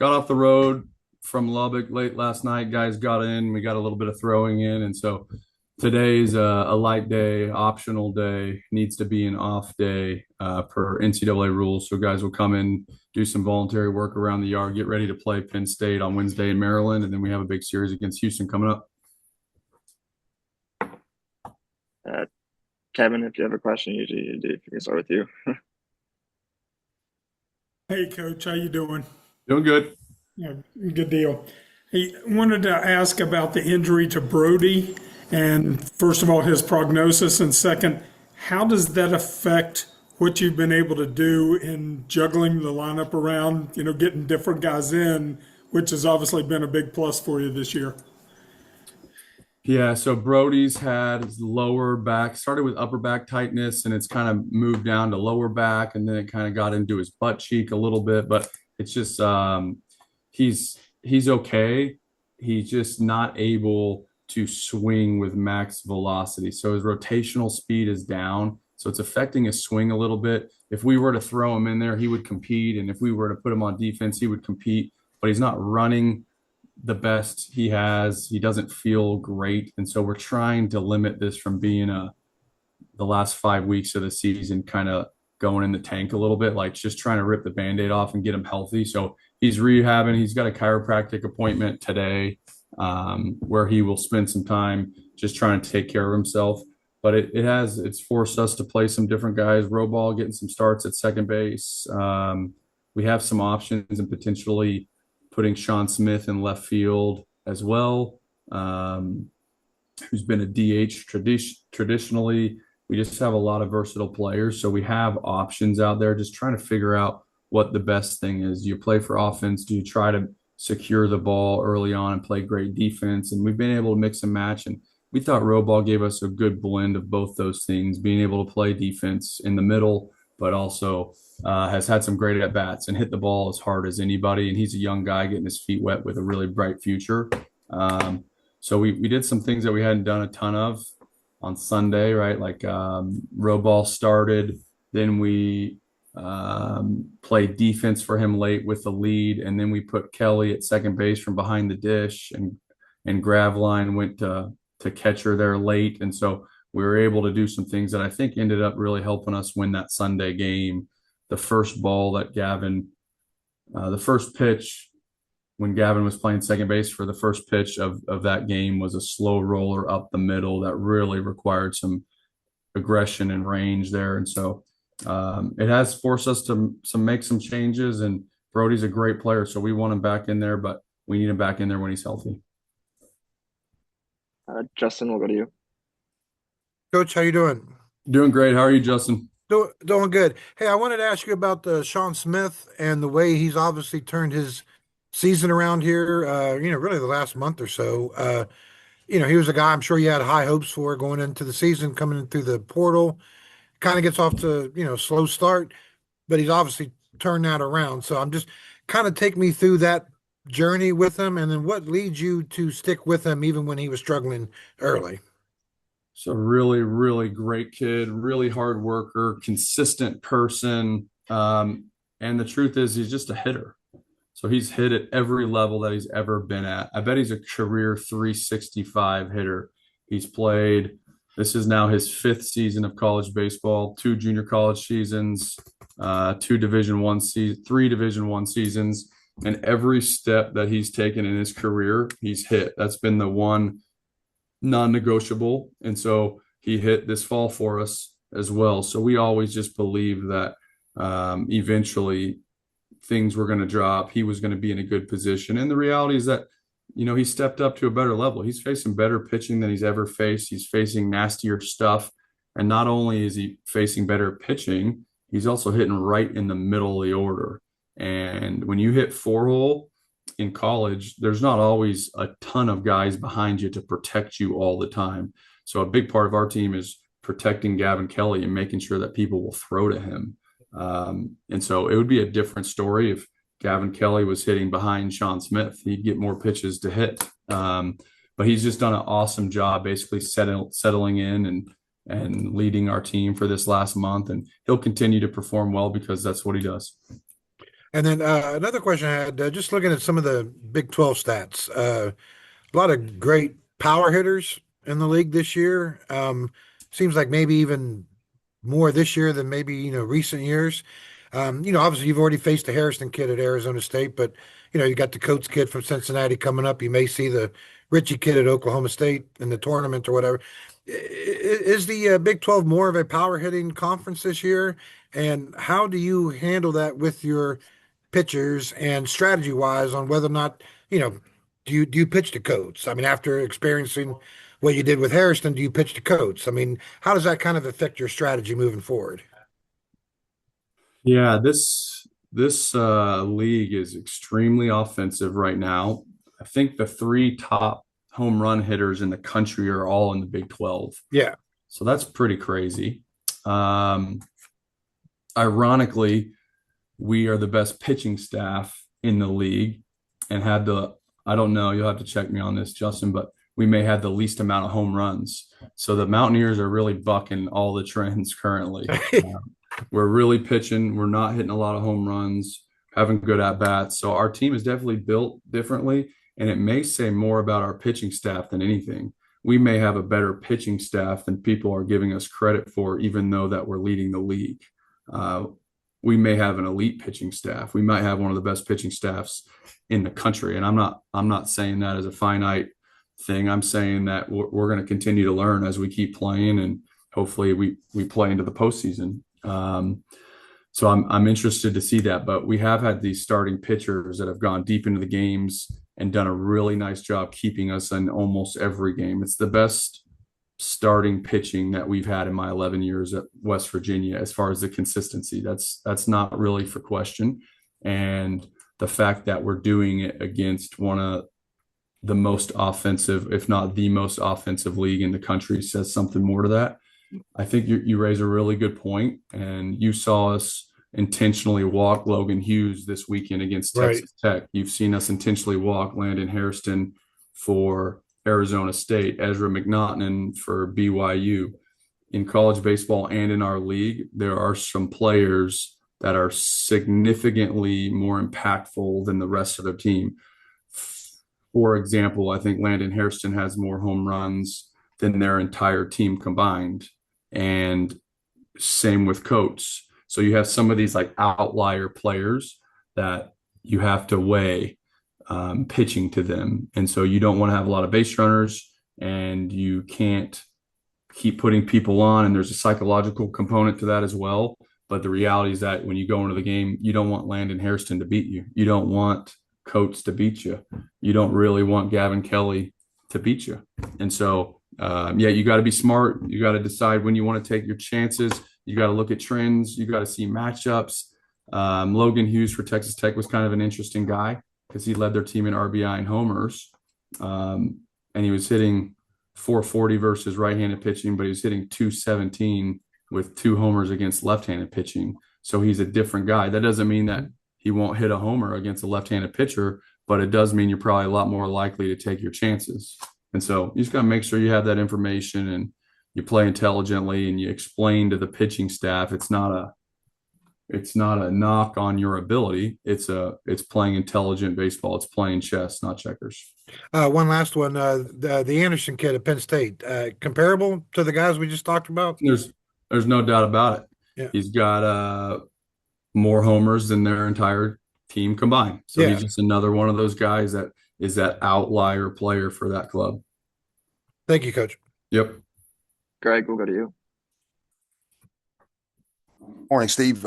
got off the road from Lubbock late last night. Guys got in. We got a little bit of throwing in, and so today's a light day, optional day. Needs to be an off day per NCAA rules. So guys will come in, do some voluntary work around the yard, get ready to play Penn State on Wednesday in Maryland, and then we have a big series against Houston coming up. Uh, Kevin, if you have a question, usually you do. If you can start with you. Hey, Coach, how you doing? Doing good. Yeah, good deal. Hey, wanted to ask about the injury to Brody, and first of all, his prognosis, and second, how does that affect what you've been able to do in juggling the lineup around, getting different guys in, which has obviously been a big plus for you this year. Yeah, so Brody's had his lower back, started with upper back tightness, and it's kind of moved down to lower back, and then it kind of got into his butt cheek a little bit, but it's just he's okay. He's just not able to swing with max velocity. So his rotational speed is down. So it's affecting his swing a little bit. If we were to throw him in there, he would compete, and if we were to put him on defense, he would compete, but he's not running the best he has. He doesn't feel great. And so we're trying to limit this from being the last 5 weeks of the season kind of going in the tank a little bit, like just trying to rip the Band-Aid off and get him healthy. So he's rehabbing. He's got a chiropractic appointment today where he will spend some time just trying to take care of himself. But it's forced us to play some different guys. Roball getting some starts at second base. We have some options and potentially putting Sean Smith in left field as well, who's been a DH traditionally. We just have a lot of versatile players. So we have options out there, just trying to figure out what the best thing is. Do you play for offense? Do you try to secure the ball early on and play great defense? And we've been able to mix and match. And we thought Roball gave us a good blend of both those things, being able to play defense in the middle, but also has had some great at-bats and hit the ball as hard as anybody. And he's a young guy getting his feet wet with a really bright future. So we did some things that we hadn't done a ton of on Sunday, right? Like Roball started, then we played defense for him late with the lead, and then we put Kelly at second base from behind the dish, and Gravline went to catcher there late. And so we were able to do some things that I think ended up really helping us win that Sunday game. The first ball that the first pitch when Gavin was playing second base for the first pitch of that game was a slow roller up the middle that really required some aggression and range there. And so it has forced us to make some changes, and Brody's a great player, so we want him back in there, but we need him back in there when he's healthy. Justin, we'll go to you. Coach, how you doing? Doing great. How are you, Justin? Doing good. Hey, I wanted to ask you about Sean Smith and the way he's obviously turned his season around here, really the last month or so. He was a guy I'm sure you had high hopes for going into the season, coming in through the portal. Kind of gets off to, slow start, but he's obviously turned that around. So I'm just kind of take me through that journey with him, and then what leads you to stick with him even when he was struggling early? So really, really great kid, really hard worker, consistent person. And the truth is he's just a hitter. So he's hit at every level that he's ever been at. I bet he's a career 365 hitter. He's played, this is now his fifth season of college baseball, 2 junior college seasons, 3 Division I seasons. And every step that he's taken in his career, he's hit. That's been the one non-negotiable. And so he hit this fall for us as well. So we always just believed that eventually things were going to drop. He was going to be in a good position. And the reality is that, he stepped up to a better level. He's facing better pitching than he's ever faced. He's facing nastier stuff. And not only is he facing better pitching, he's also hitting right in the middle of the order. And when you hit 4-hole in college, there's not always a ton of guys behind you to protect you all the time. So a big part of our team is protecting Gavin Kelly and making sure that people will throw to him. And so it would be a different story if Gavin Kelly was hitting behind Sean Smith. He'd get more pitches to hit. But he's just done an awesome job basically settling in and leading our team for this last month. And he'll continue to perform well because that's what he does. And then another question I had, just looking at some of the Big 12 stats, a lot of great power hitters in the league this year. Seems like maybe even more this year than maybe, recent years. Obviously you've already faced the Harrison kid at Arizona State, but you got the Coates kid from Cincinnati coming up. You may see the Richie kid at Oklahoma State in the tournament or whatever. Is the Big 12 more of a power hitting conference this year? And how do you handle that with your pitchers and strategy wise on whether or not, do you pitch to Coates? I mean, after experiencing what you did with Harrison, do you pitch to Coates? I mean, how does that kind of affect your strategy moving forward? Yeah, this league is extremely offensive right now. I think the three top home run hitters in the country are all in the Big 12. Yeah, So that's pretty crazy. Um, Ironically, we are the best pitching staff in the league and had the, I don't know, you'll have to check me on this, Justin, but we may have the least amount of home runs. So the Mountaineers are really bucking all the trends currently. We're really pitching. We're not hitting a lot of home runs, having good at bats. So our team is definitely built differently. And it may say more about our pitching staff than anything. We may have a better pitching staff than people are giving us credit for, even though that we're leading the league. Uh, we may have an elite pitching staff. We might have one of the best pitching staffs in the country. And I'm not saying that as a finite thing. I'm saying that we're going to continue to learn as we keep playing, and hopefully we play into the postseason. So I'm interested to see that. But we have had these starting pitchers that have gone deep into the games and done a really nice job keeping us in almost every game. It's the best starting pitching that we've had in my 11 years at West Virginia as far as the consistency. That's not really for question. And the fact that we're doing it against one of the most offensive, if not the most offensive league in the country, says something more to that. I think you raise a really good point, and you saw us intentionally walk Logan Hughes this weekend against right. Texas Tech. You've seen us intentionally walk Landon Hairston for Arizona State, Ezra McNaughton for BYU. In college baseball and in our league, there are some players that are significantly more impactful than the rest of their team. For example, I think Landon Hairston has more home runs than their entire team combined. And same with Coates. So you have some of these like outlier players that you have to weigh pitching to them. And so you don't want to have a lot of base runners, and you can't keep putting people on. And there's a psychological component to that as well. But the reality is that when you go into the game, you don't want Landon Hairston to beat you. You don't want Coates to beat you. You don't really want Gavin Kelly to beat you. And so, you got to be smart. You got to decide when you want to take your chances. You got to look at trends. You got to see matchups. Logan Hughes for Texas Tech was kind of an interesting guy because he led their team in RBI and homers. And he was hitting 440 versus right-handed pitching, but he was hitting 217 with 2 homers against left-handed pitching. So he's a different guy. That doesn't mean that he won't hit a homer against a left-handed pitcher, but it does mean you're probably a lot more likely to take your chances. And so you just got to make sure you have that information and you play intelligently and you explain to the pitching staff. It's not a knock on your ability. It's playing intelligent baseball. It's playing chess, not checkers. One last one. The Anderson kid at Penn State, comparable to the guys we just talked about? There's no doubt about it. Yeah. He's got more homers than their entire team combined. So Yeah. he's just another one of those guys that is that outlier player for that club. Thank you, Coach. Yep. Greg, we'll go to you. Morning, Steve.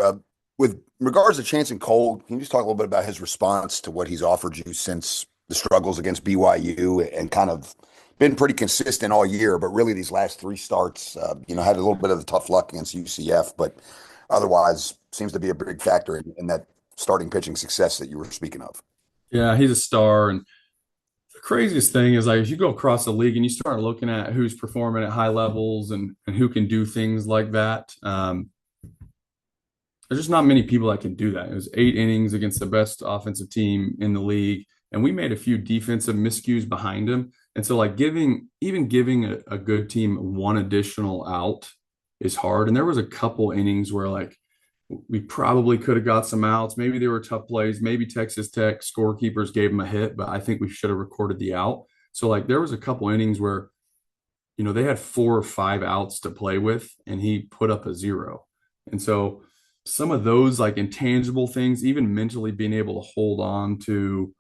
With regards to Chance and Cole, can you just talk a little bit about his response to what he's offered you since the struggles against BYU, and kind of been pretty consistent all year, but really these last 3 starts, had a little bit of the tough luck against UCF, but otherwise seems to be a big factor in that starting pitching success that you were speaking of. Yeah, he's a star. And the craziest thing is, like, if you go across the league and you start looking at who's performing at high levels and who can do things like that, there's just not many people that can do that. It was 8 innings against the best offensive team in the league, and we made a few defensive miscues behind him. And so, like, giving a good team one additional out is hard. And there was a couple innings where, like, We probably could have got some outs. Maybe they were tough plays. Maybe Texas Tech scorekeepers gave him a hit, but I think we should have recorded the out. So like there was a couple innings where, they had 4 or 5 outs to play with, and he put up a 0. And so some of those like intangible things, even mentally being able to hold on to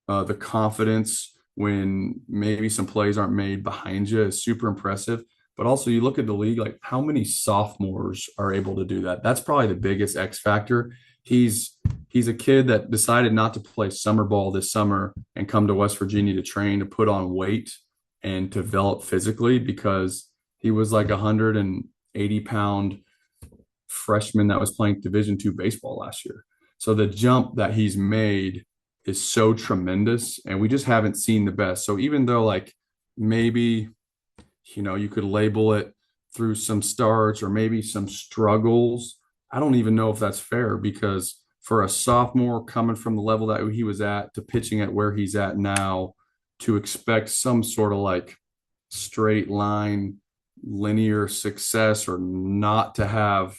the confidence when maybe some plays aren't made behind you is super impressive. But also, you look at the league, like how many sophomores are able to do that? That's probably the biggest X factor. He's a kid that decided not to play summer ball this summer and come to West Virginia to train, to put on weight and develop physically, because he was like 180-pound freshman that was playing Division II baseball last year. So the jump that he's made is so tremendous, and we just haven't seen the best. So even though like maybe you could label it through some starts or maybe some struggles, I don't even know if that's fair, because for a sophomore coming from the level that he was at to pitching at where he's at now, to expect some sort of like straight line linear success or not to have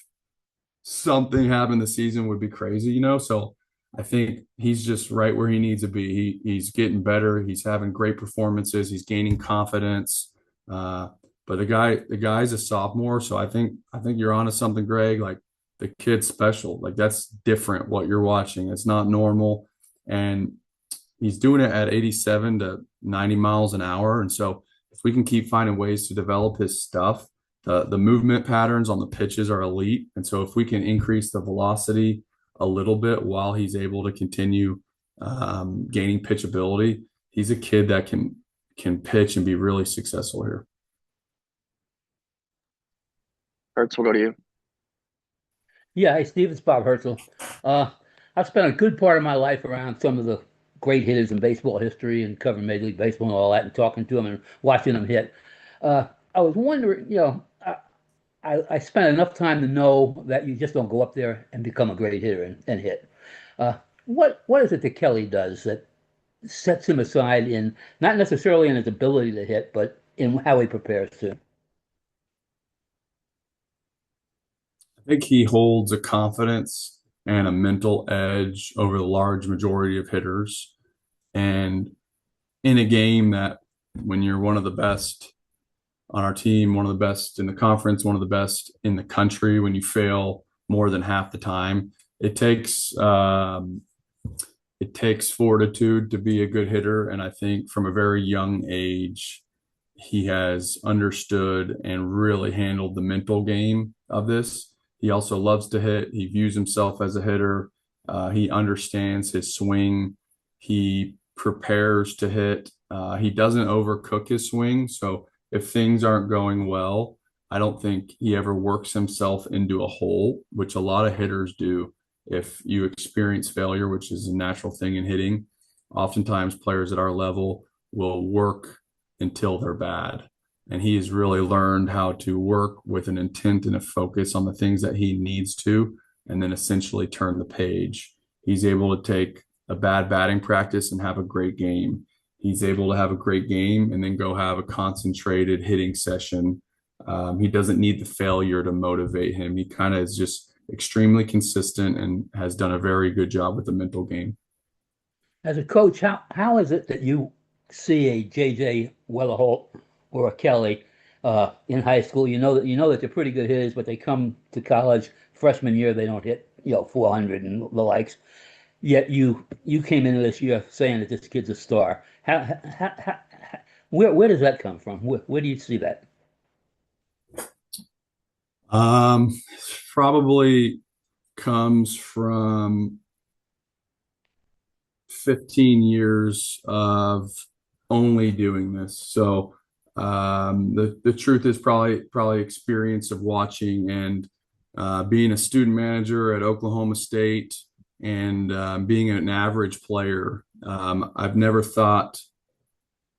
something happen this season would be crazy. So I think he's just right where he needs to be. He's getting better. He's having great performances. He's gaining confidence. But the guy's a sophomore, so I think you're onto something, Greg. Like the kid's special. Like that's different what you're watching. It's not normal, and he's doing it at 87 to 90 miles an hour. And so if we can keep finding ways to develop his stuff, the movement patterns on the pitches are elite. And so if we can increase the velocity a little bit while he's able to continue gaining pitchability, he's a kid that can pitch and be really successful here. Hertz, we'll go to you. Yeah, hey Steve, it's Bob Hertzel. I've spent a good part of my life around some of the great hitters in baseball history and covering Major League Baseball and all that, and talking to them and watching them hit. I was wondering, I spent enough time to know that you just don't go up there and become a great hitter and hit. What is it that Kelly does that sets him aside in not necessarily in his ability to hit, but in how he prepares to? I think he holds a confidence and a mental edge over the large majority of hitters. And in a game that when you're one of the best on our team, one of the best in the conference, one of the best in the country, when you fail more than half the time, it takes fortitude to be a good hitter. And I think from a very young age, he has understood and really handled the mental game of this. He also loves to hit. He views himself as a hitter. He understands his swing. He prepares to hit. He doesn't overcook his swing. So if things aren't going well, I don't think he ever works himself into a hole, which a lot of hitters do. If you experience failure, which is a natural thing in hitting, oftentimes players at our level will work until they're bad. And he has really learned how to work with an intent and a focus on the things that he needs to, and then essentially turn the page. He's able to take a bad batting practice and have a great game. He's able to have a great game and then go have a concentrated hitting session. He doesn't need the failure to motivate him. He kind of is just extremely consistent and has done a very good job with the mental game. As a coach, how is it that you see a JJ Wellerholt or a Kelly in high school? You know that they're pretty good hitters, but they come to college freshman year, they don't hit 400 and the likes. Yet you came into this year saying that this kid's a star. Where does that come from? Where do you see that? Probably comes from 15 years of only doing this. So the truth is probably experience of watching and being a student manager at Oklahoma State and being an average player. I've never thought,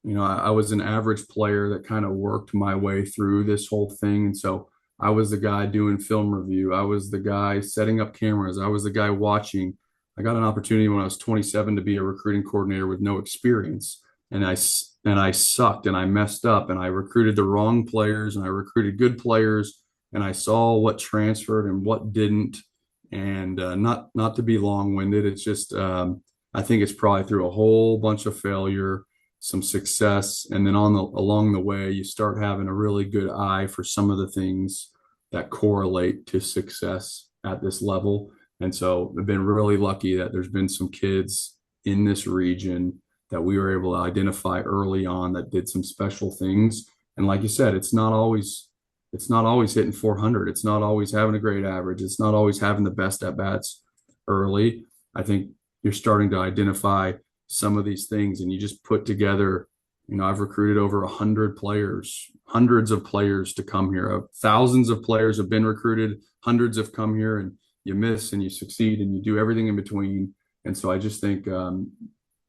I was an average player that kind of worked my way through this whole thing. And so I was the guy doing film review. I was the guy setting up cameras. I was the guy watching. I got an opportunity when I was 27 to be a recruiting coordinator with no experience. And I sucked and I messed up and I recruited the wrong players and I recruited good players and I saw what transferred and what didn't. And not to be long-winded, it's just I think it's probably through a whole bunch of failure, some success, and then along the way, you start having a really good eye for some of the things that correlate to success at this level. And so I've been really lucky that there's been some kids in this region that we were able to identify early on that did some special things. And like you said, it's not always hitting 400. It's not always having a great average. It's not always having the best at bats early. I think you're starting to identify some of these things, and you just put together. I've recruited over 100 players, hundreds of players to come here. Thousands of players have been recruited. Hundreds have come here, and you miss and you succeed and you do everything in between. And so I just think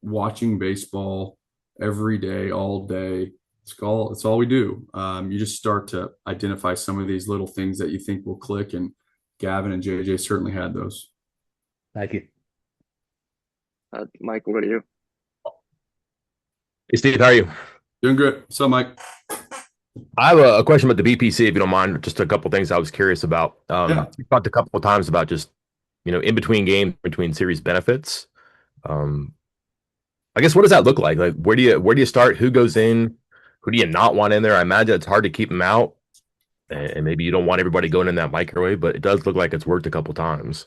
watching baseball every day, all day, it's all we do. You just start to identify some of these little things that you think will click, and Gavin and JJ certainly had those. Thank you. Mike, what are you? Hey, Steve, how are you? Doing good. So, Mike. I have a question about the BPC, if you don't mind. Just a couple things I was curious about. Yeah. You talked a couple of times about just, in between games, between series benefits. I guess, what does that look like? Like, where do you start? Who goes in? Who do you not want in there? I imagine it's hard to keep them out, and maybe you don't want everybody going in that microwave, but it does look like it's worked a couple times.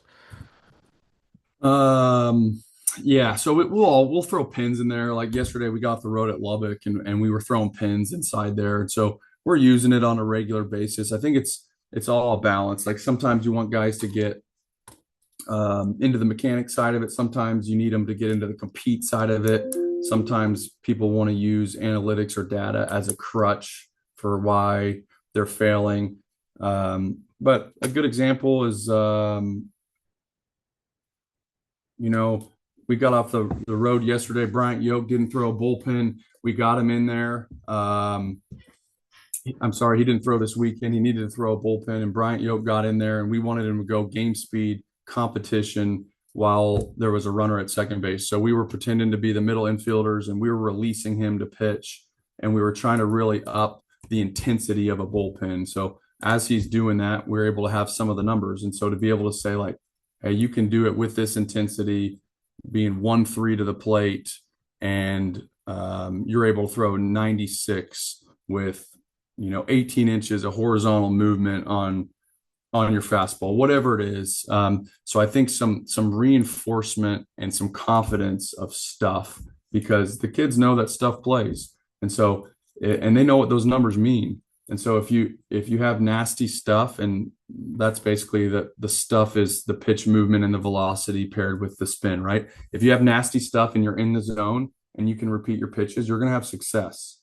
Yeah, so we'll throw pins in there. Like yesterday, we got off the road at Lubbock, and we were throwing pins inside there, and so we're using it on a regular basis. I think it's all a balance. Like sometimes you want guys to get into the mechanic side of it. Sometimes you need them to get into the compete side of it. Sometimes people want to use analytics or data as a crutch for why they're failing. But a good example is, we got off the road yesterday. Bryant Yoke didn't throw a bullpen. We got him in there. I'm sorry, he didn't throw this weekend. He needed to throw a bullpen, and Bryant Yoke got in there, and we wanted him to go game speed competition while there was a runner at second base. So we were pretending to be the middle infielders, and we were releasing him to pitch, and we were trying to really up the intensity of a bullpen. So as he's doing that, we're able to have some of the numbers. And so to be able to say, like, hey, you can do it with this intensity, being 1-3 to the plate, and you're able to throw 96 with 18 inches of horizontal movement on your fastball, whatever it is. So I think some reinforcement and some confidence of stuff, because the kids know that stuff plays, and so and they know what those numbers mean. And so if you have nasty stuff, and that's basically the stuff is the pitch movement and the velocity paired with the spin, right? If you have nasty stuff and you're in the zone and you can repeat your pitches, you're going to have success.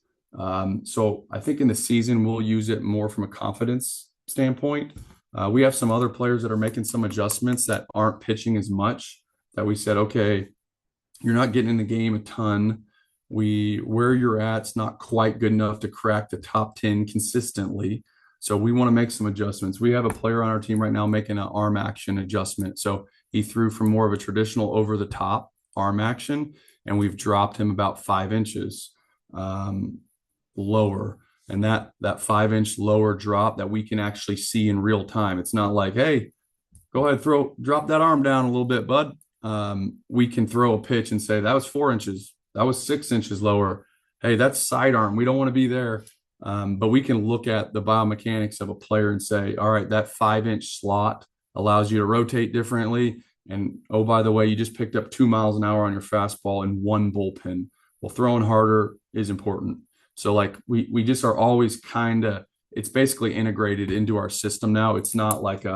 So I think in the season, we'll use it more from a confidence standpoint. We have some other players that are making some adjustments that aren't pitching as much, that we said, okay, you're not getting in the game a ton. Where you're at's not quite good enough to crack the top 10 consistently. So we want to make some adjustments. We have a player on our team right now making an arm action adjustment. So he threw from more of a traditional over the top arm action, and we've dropped him about 5 inches lower. And that 5-inch lower drop that we can actually see in real time. It's not like, hey, go ahead, drop that arm down a little bit, bud. We can throw a pitch and say, that was 4 inches. That was 6 inches lower. Hey, that's sidearm. We don't want to be there. But we can look at the biomechanics of a player and say, all right, that 5-inch slot allows you to rotate differently. And, oh, by the way, you just picked up 2 miles an hour on your fastball in one bullpen. Well, throwing harder is important. So like we just are always it's basically integrated into our system now. It's not like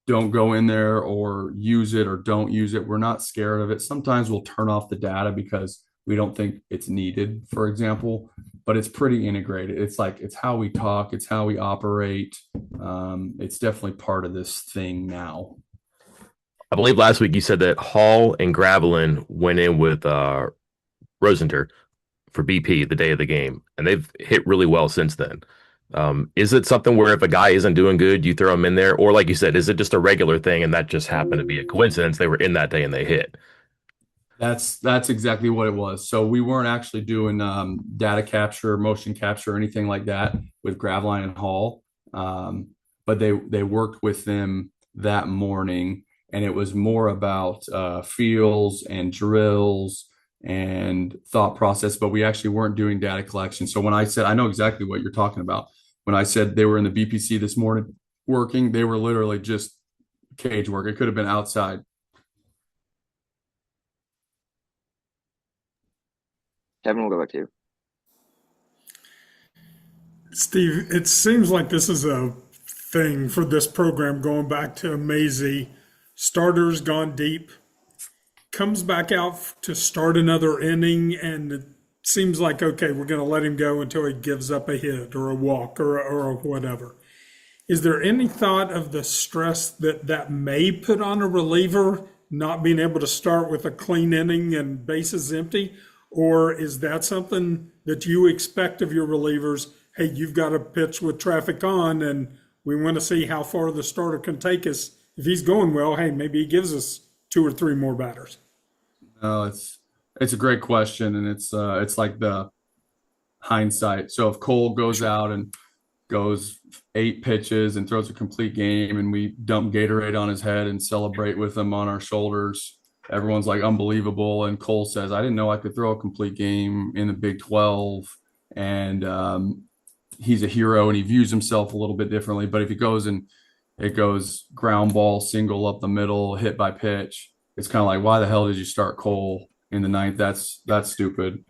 don't go in there or use it or don't use it. We're not scared of it. Sometimes we'll turn off the data because we don't think it's needed, for example, but it's pretty integrated. It's how we talk. It's how we operate. It's definitely part of this thing now. I believe last week you said that Hall and Gravelin went in with Rosenter for BP the day of the game, and they've hit really well since then. Is it something where if a guy isn't doing good, you throw him in there? Or like you said, is it just a regular thing and that just happened to be a coincidence? They were in that day and they hit. That's exactly what it was. So we weren't actually doing data capture, motion capture, or anything like that with Graveline and Hall. But they worked with them that morning, and it was more about feels and drills and thought process, but we actually weren't doing data collection. So when I said, I know exactly what you're talking about. When I said they were in the BPC this morning working, they were literally just cage work. It could have been outside. Kevin, we'll go back to you. Steve, it seems like this is a thing for this program going back to Maisie. Starters gone deep, comes back out to start another inning, and it seems like, okay, we're going to let him go until he gives up a hit or a walk or whatever. Is there any thought of the stress that that may put on a reliever, not being able to start with a clean inning and bases empty? Or is that something that you expect of your relievers? Hey, you've got to pitch with traffic on, and we want to see how far the starter can take us. If he's going well, hey, maybe he gives us 2 or 3 more batters. No, it's a great question, and it's like the hindsight. So if Cole goes out and goes 8 pitches and throws a complete game, and we dump Gatorade on his head and celebrate with him on our shoulders, everyone's like unbelievable. And Cole says, I didn't know I could throw a complete game in the Big 12. And he's a hero, and he views himself a little bit differently. But if he goes and it goes ground ball, single up the middle, hit by pitch, it's kind of like, why the hell did you start Cole in the ninth? That's stupid.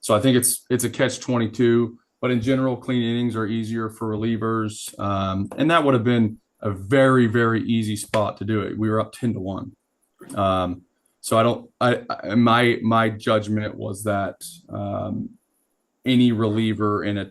So I think it's a catch-22. But in general, clean innings are easier for relievers. And that would have been a very, very easy spot to do it. We were up 10-1. So my judgment was that any reliever in a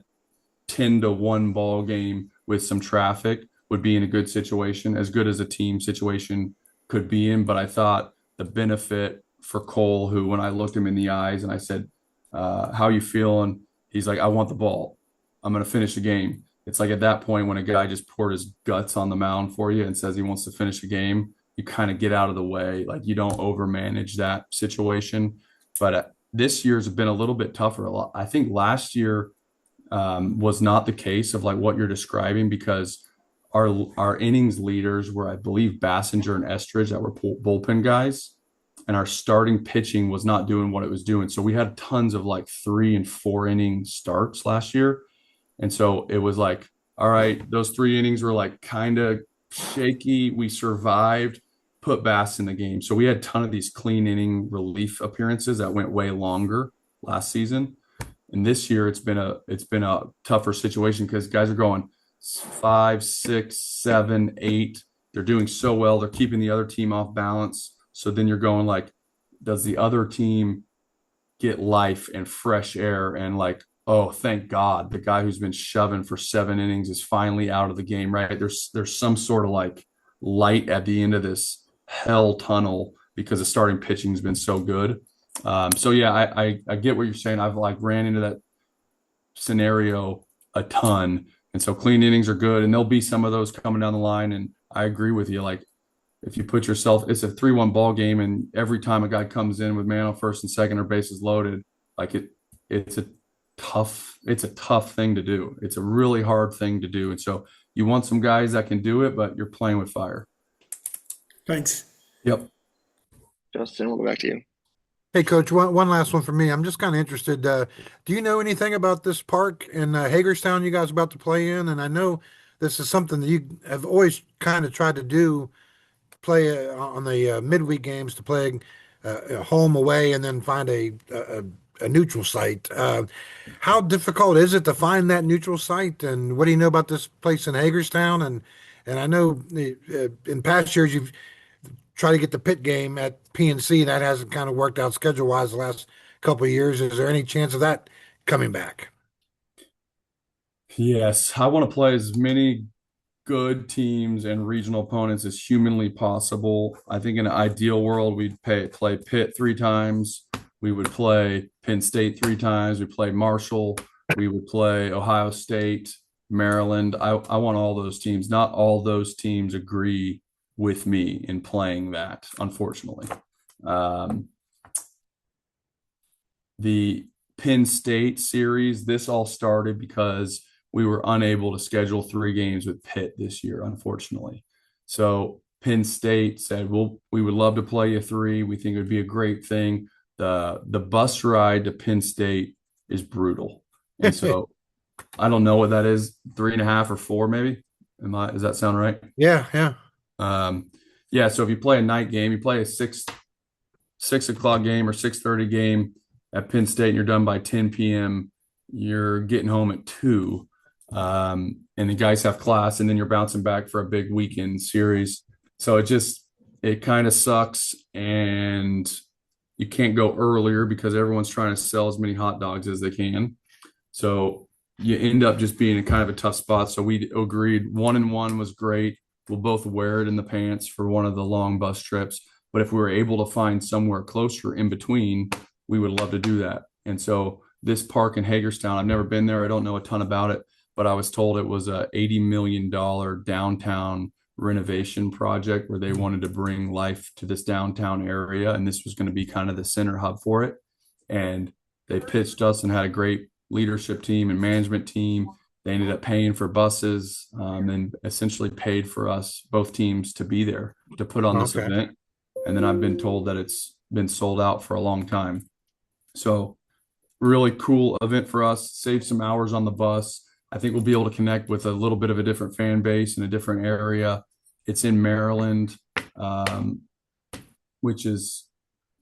10-1 ball game with some traffic would be in a good situation, as good as a team situation could be in. But I thought the benefit for Cole, who, when I looked him in the eyes and I said, how you feeling? He's like, I want the ball. I'm going to finish the game. It's like at that point when a guy just poured his guts on the mound for you and says he wants to finish the game, you kind of get out of the way. Like, you don't overmanage that situation. But this year's been a little bit tougher. I think last year was not the case of like what you're describing, because our innings leaders were, I believe, Bassinger and Estridge, that were bullpen guys. And our starting pitching was not doing what it was doing. So we had tons of like 3 and 4 inning starts last year. And so it was like, all right, those 3 innings were like kind of shaky. We survived, put Bass in the game. So we had a ton of these clean inning relief appearances that went way longer last season. And this year it's been a tougher situation because guys are going 5, 6, 7, 8. They're doing so well. They're keeping the other team off balance. So then you're going like, does the other team get life and fresh air? And like, oh, thank God, the guy who's been shoving for 7 innings is finally out of the game, right? There's some sort of like light at the end of this hell tunnel because the starting pitching has been so good. So yeah, I get what you're saying. I've like ran into that scenario a ton. And so clean innings are good, and there'll be some of those coming down the line. And I agree with you. Like, if you put yourself, it's a 3-1 ball game, and every time a guy comes in with man on first and second or bases loaded, like it's a tough thing to do. It's a really hard thing to do. And so you want some guys that can do it, but you're playing with fire. Thanks. Yep. Justin, we'll go back to you. Hey, Coach, one last one for me. I'm just kind of interested. Do you know anything about this park in Hagerstown you guys about to play in? And I know this is something that you have always kind of tried to do, play on the midweek games, to play home, away, and then find a neutral site. How difficult is it to find that neutral site? And what do you know about this place in Hagerstown? And I know in past years you've tried to get the pit game at PNC. That hasn't kind of worked out schedule wise the last couple of years. Is there any chance of that coming back? Yes, I want to play as many good teams and regional opponents as humanly possible. I think in an ideal world, we'd play Pitt 3 times. We would play Penn State 3 times. We play Marshall. We would play Ohio State, Maryland. I want all those teams. Not all those teams agree with me in playing that, unfortunately. The Penn State series, this all started because we were unable to schedule 3 games with Pitt this year, unfortunately. So Penn State said, "Well, we would love to play you 3. We think it would be a great thing." The bus ride to Penn State is brutal, and so I don't know what that is, 3.5 or 4, maybe. Does that sound right? Yeah, yeah. Um, yeah. So if you play a night game, you play a 6 o'clock game or 6:30 game at Penn State, and you're done by 10 p.m. You're getting home at 2, and the guys have class, and then you're bouncing back for a big weekend series. So it kind of sucks, and you can't go earlier because everyone's trying to sell as many hot dogs as they can. So you end up just being in kind of a tough spot. So we agreed 1-1 was great. We'll both wear it in the pants for one of the long bus trips. But if we were able to find somewhere closer in between, we would love to do that. And so this park in Hagerstown, I've never been there. I don't know a ton about it, but I was told it was a $80 million downtown renovation project where they wanted to bring life to this downtown area. And this was going to be kind of the center hub for it. And they pitched us and had a great leadership team and management team. They ended up paying for buses, and essentially paid for us, both teams, to be there to put on this event. And then I've been told that it's been sold out for a long time. So really cool event for us. Save some hours on the bus. I think we'll be able to connect with a little bit of a different fan base in a different area. It's in Maryland, which is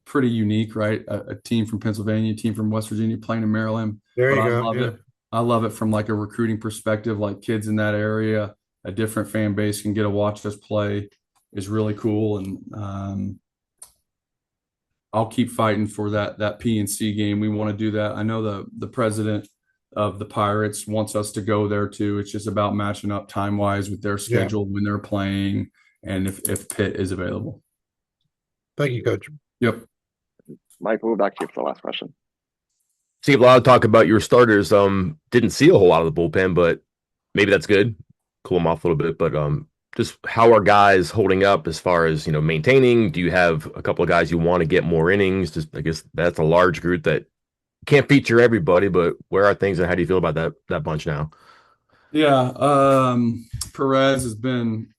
pretty unique, right? A team from Pennsylvania, a team from West Virginia playing in Maryland. There you But I go. love Yeah. it. I love it from like a recruiting perspective, like kids in that area, a different fan base can get to watch us play is really cool. And I'll keep fighting for that PNC game. We want to do that. I know the president of the Pirates wants us to go there too. It's just about matching up time wise with their schedule when they're playing, and if Pitt is available. Thank you, Coach. Yep. Mike, we'll go back to you for the last question. See, a lot of talk about your starters. Didn't see a whole lot of the bullpen, but maybe that's good. Cool them off a little bit. But just how are guys holding up as far as maintaining? Do you have a couple of guys you want to get more innings? Just I guess that's a large group that can't feature everybody. But where are things, and how do you feel about that bunch now? Yeah. Perez has been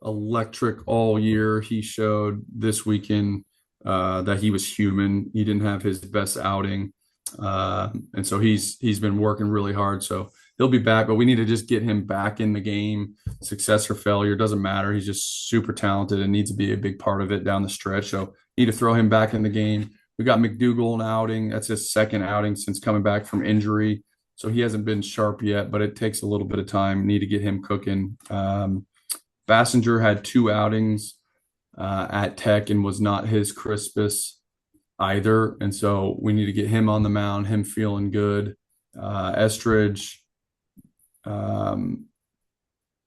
electric all year. He showed this weekend that he was human. He didn't have his best outing. And so he's been working really hard. So he'll be back, but we need to just get him back in the game. Success or failure doesn't matter. He's just super talented and needs to be a big part of it down the stretch. So need to throw him back in the game. We got McDougal an outing. That's his second outing since coming back from injury. So he hasn't been sharp yet, but it takes a little bit of time. Need to get him cooking. Bassinger had 2 outings at Tech and was not his crispest either. And so we need to get him on the mound, him feeling good. Estridge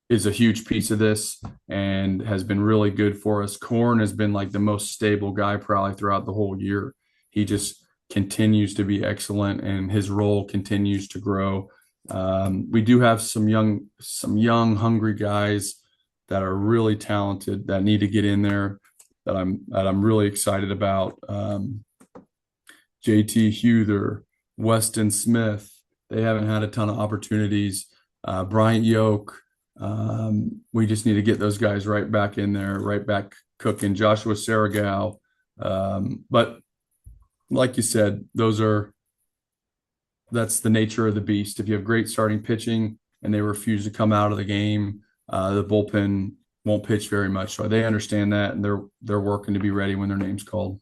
is a huge piece of this and has been really good for us. Korn has been like the most stable guy probably throughout the whole year. He just continues to be excellent and his role continues to grow. We do have some young, hungry guys that are really talented that need to get in there that I'm really excited about. JT Huther, Weston Smith, they haven't had a ton of opportunities. Bryant Yoke, we just need to get those guys right back in there, right back cooking. Joshua Saragow. But like you said, that's the nature of the beast. If you have great starting pitching and they refuse to come out of the game, the bullpen won't pitch very much. So they understand that, and they're working to be ready when their name's called.